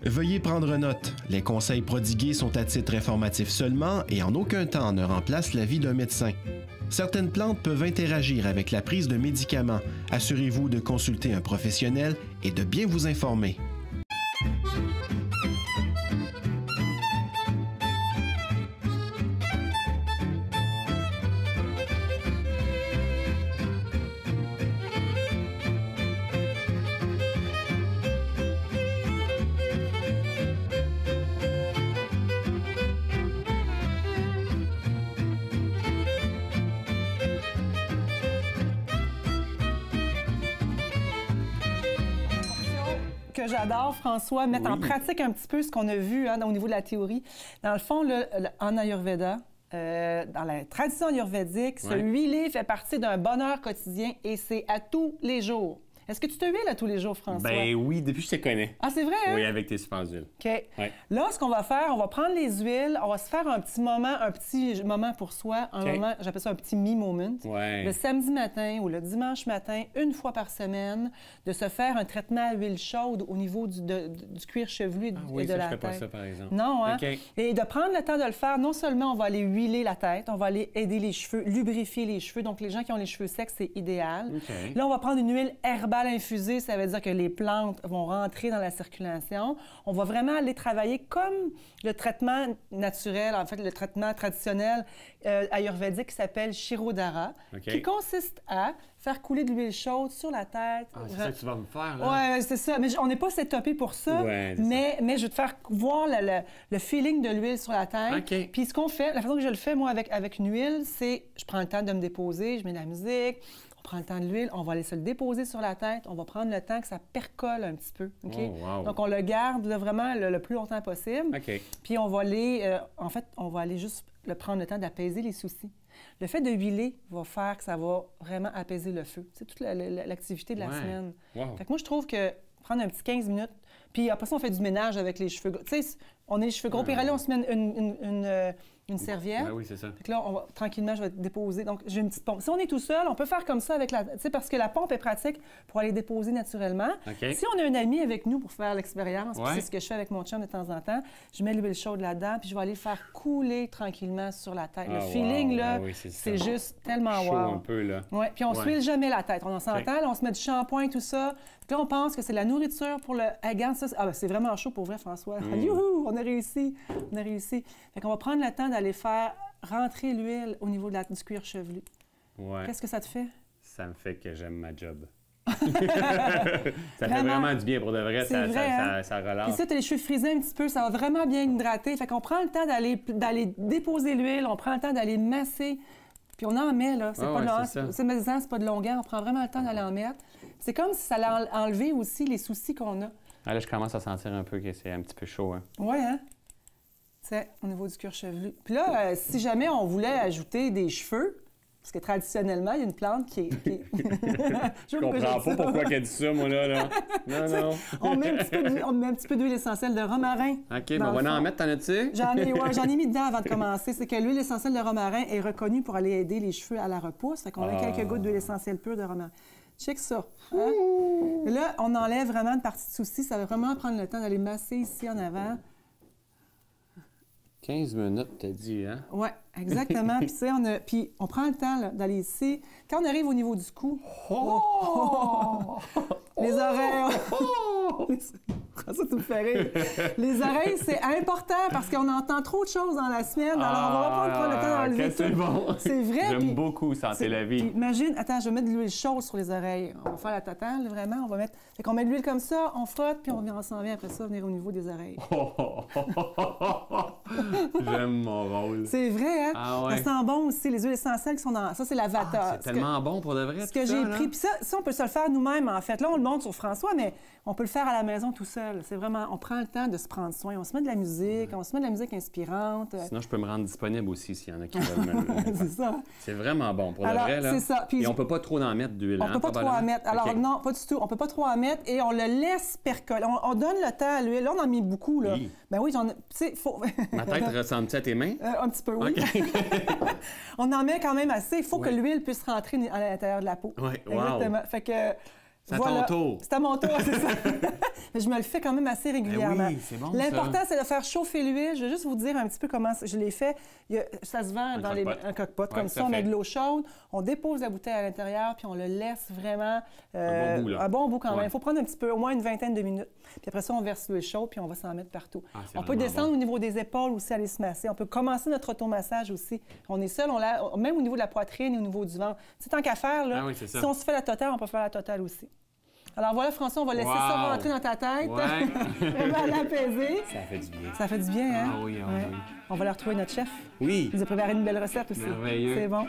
Veuillez prendre note, les conseils prodigués sont à titre informatif seulement et en aucun temps ne remplacent l'avis d'un médecin. Certaines plantes peuvent interagir avec la prise de médicaments. Assurez-vous de consulter un professionnel et de bien vous informer. Que j'adore, François, mettre en pratique un petit peu ce qu'on a vu au niveau de la théorie. Dans le fond, en Ayurveda, dans la tradition ayurvédique, ce huiler fait partie d'un bonheur quotidien et c'est à tous les jours. Est-ce que tu te huiles à tous les jours, François? Ben oui, depuis que je te connais. Ah, c'est vrai, hein? Oui, avec tes super huiles. OK. Ouais. Là, ce qu'on va faire, on va prendre les huiles, on va se faire un petit moment pour soi, un moment, j'appelle ça un petit me-moment. Ouais. Le samedi matin ou le dimanche matin, une fois par semaine, de se faire un traitement à huile chaude au niveau du cuir chevelu et de oui, la ça, je tête. fais pas ça, par exemple. Non, hein? OK. Et de prendre le temps de le faire, non seulement on va aller huiler la tête, on va aller aider les cheveux, lubrifier les cheveux. Donc, les gens qui ont les cheveux secs, c'est idéal. OK. Là, on va prendre une huile herbale infusée, ça veut dire que les plantes vont rentrer dans la circulation. On va vraiment aller travailler comme le traitement naturel, en fait, le traitement traditionnel ayurvédique qui s'appelle Shirodhara, qui consiste à faire couler de l'huile chaude sur la tête. Ah, c'est ça que tu vas me faire, là? Oui, c'est ça. Mais on n'est pas setupé pour ça, mais je vais te faire voir le feeling de l'huile sur la tête. OK. Puis ce qu'on fait, la façon que je le fais, moi, avec une huile, c'est je prends le temps de me déposer, je mets de la musique, on prend le temps de l'huile, on va aller se le déposer sur la tête, on va prendre le temps que ça percole un petit peu. OK? Oh, wow. Donc, on le garde là, vraiment le plus longtemps possible. OK. Puis on va aller, en fait, on va aller juste prendre le temps d'apaiser les soucis. Le fait de huiler va faire que ça va vraiment apaiser le feu. C'est toute l'activité de la semaine. Wow. Fait que moi, je trouve que prendre un petit 15 minutes, puis après ça, on fait du ménage avec les cheveux. Tu sais, on est les cheveux gros, puis là, on se met une serviette. Ben oui, c'est ça. Fait que là, tranquillement, je vais déposer. Donc, j'ai une petite pompe. Si on est tout seul, on peut faire comme ça avec la... Tu sais, parce que la pompe est pratique pour aller déposer naturellement. OK. Si on a un ami avec nous pour faire l'expérience, puis c'est ce que je fais avec mon chum de temps en temps, je mets l'huile chaude là-dedans, puis je vais aller le faire couler tranquillement sur la tête. Le feeling, là, c'est juste tellement chaud wow. un peu, là. Oui, puis on ne s'huile jamais la tête. On s'entend, là, on se met du shampoing, tout ça. Puis là, on pense que c'est la nourriture pour le... Regarde ça. Ah, ben, c'est vraiment chaud pour vrai, François. Youhou! On a réussi. On a réussi. Fait qu'on va prendre le temps d'aller faire rentrer l'huile au niveau du cuir chevelu. Ouais. Qu'est-ce que ça te fait? Ça me fait que j'aime ma job. Ça fait vraiment du bien pour de vrai. Ça relâche. Puis ça, tu as les cheveux frisés un petit peu, ça va vraiment bien hydrater. Fait qu'on prend le temps d'aller déposer l'huile, on prend le temps d'aller masser. Puis on en met, là. C'est pas de longueur. On prend vraiment le temps d'aller en mettre. C'est comme si ça allait enlever aussi les soucis qu'on a. Ah, là, je commence à sentir un peu que c'est un petit peu chaud. Hein? Oui, hein? C'est au niveau du cuir chevelu. Puis là, si jamais on voulait ajouter des cheveux, parce que traditionnellement, il y a une plante qui est... Je comprends pas pourquoi qu'elle dit ça, moi, là. Non. On met un petit peu d'huile essentielle de romarin. OK, ben on va en mettre, t'en as-tu? J'en ai mis dedans avant de commencer. C'est que l'huile essentielle de romarin est reconnue pour aller aider les cheveux à la repousse. Fait qu'on met quelques gouttes d'huile essentielle pure de romarin. Check ça. Hein? Là, on enlève vraiment une partie de souci. Ça va vraiment prendre le temps d'aller masser ici en avant. 15 minutes, t'as dit, hein? Oui, exactement. Puis on prend le temps d'aller ici. Quand on arrive au niveau du cou... Les oreilles... Ça me fait rire. Les oreilles, c'est important parce qu'on entend trop de choses dans la semaine. Alors, on va pas prendre le temps d'enlever tout. C'est bon. C'est vrai. J'aime beaucoup sentir la vie. Imagine, attends, je vais mettre de l'huile chaude sur les oreilles. On va faire la totale, vraiment. On va mettre... Fait qu'on met de l'huile comme ça, on frotte, puis on s'en vient après ça, venir au niveau des oreilles. J'aime mon rôle. C'est vrai, hein? Ah ouais. Ça sent bon aussi, les huiles essentielles qui sont dans... Ça, c'est la vata. C'est tellement bon pour de vrai. Ce que j'ai pris. Puis ça, on peut se le faire nous-mêmes, en fait. Là, on le montre sur François, mais on peut le faire à la maison tout seul. C'est vraiment... On prend le temps de se prendre soin. On se met de la musique, on se met de la musique inspirante. Sinon, je peux me rendre disponible aussi s'il y en a qui veulent me... C'est ça. C'est vraiment bon pour de vrai, là. C'est ça. Puis, et on peut pas trop en mettre d'huile, On peut pas trop en mettre. Alors, non, pas du tout. On peut pas trop en mettre et on le laisse percoler. On donne le temps à l'huile. Là, on en met beaucoup, là. Oui. Ben oui, tu sais, faut... Ma tête ressemble-tu à tes mains? Un petit peu, oui. Okay. On en met quand même assez. Il faut que l'huile puisse rentrer à l'intérieur de la peau. Oui, wow. Exactement. Fait que C'est à ton tour. C'est à mon tour, c'est ça. Mais je me le fais quand même assez régulièrement. Ben oui, c'est bon, l'important, c'est de faire chauffer l'huile. Je vais juste vous dire un petit peu comment je l'ai fait. Ça se vend dans un croque-pot comme ça. On met de l'eau chaude, on dépose la bouteille à l'intérieur, puis on le laisse vraiment un bon bout quand même. Il faut prendre un petit peu, au moins une vingtaine de minutes. Puis après ça, on verse l'huile chaude, puis on va s'en mettre partout. On peut descendre au niveau des épaules aussi, aller se masser. On peut commencer notre automassage aussi. On est seul, même au niveau de la poitrine et au niveau du ventre. C'est tant qu'à faire, là, si on se fait la totale, on peut faire la totale aussi. Alors voilà, François, on va laisser ça rentrer dans ta tête. Ouais. Vraiment l'apaiser. Ça fait du bien. Ça fait du bien, hein? Ah oui, On va aller retrouver notre chef. Oui. Il nous a préparé une belle recette aussi. Merveilleux. C'est bon.